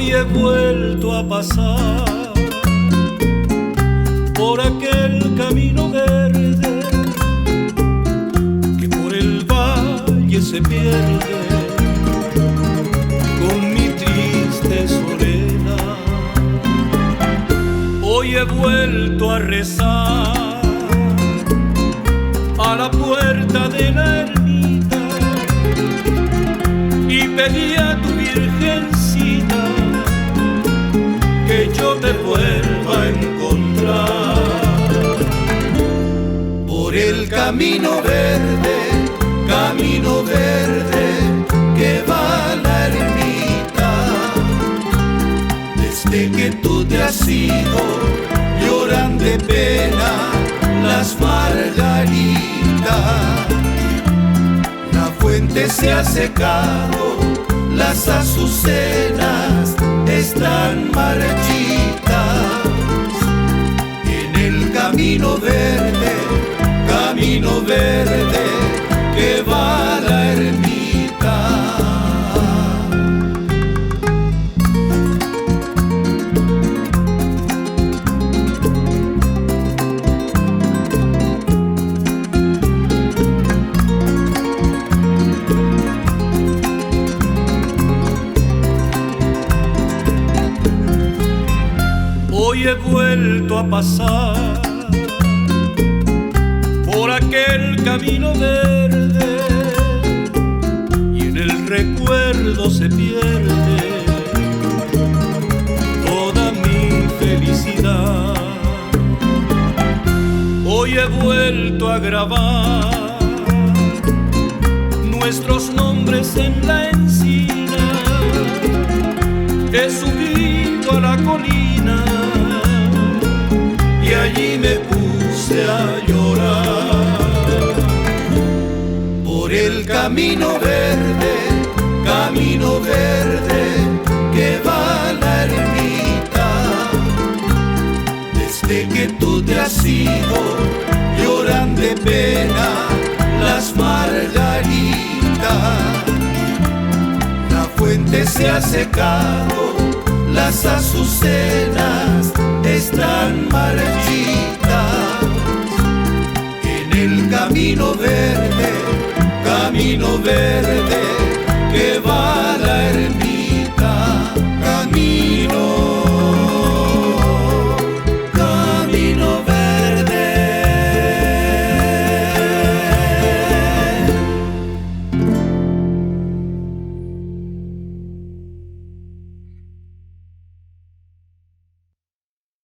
Hoy he vuelto a pasar por aquel camino verde que por el valle se pierde con mi triste soledad. Hoy he vuelto a rezar a la puerta de la ermita y pedí a tu virgencita que yo te vuelva a encontrar. Por el camino verde que va a la ermita, desde que tú te has ido lloran de pena las margaritas. La fuente se ha secado, las azucenas están marchitas. En el camino verde que va a la ermita. Hoy he vuelto a pasar por aquel camino verde y en el recuerdo se pierde toda mi felicidad. Hoy he vuelto a grabar nuestros nombres en la encina. He subido a la colina y allí me puse a llorar. Por el camino verde que va a la ermita, desde que tú te has ido lloran de pena las margaritas. La fuente se ha secado, las azucenas están marchitas. En el camino verde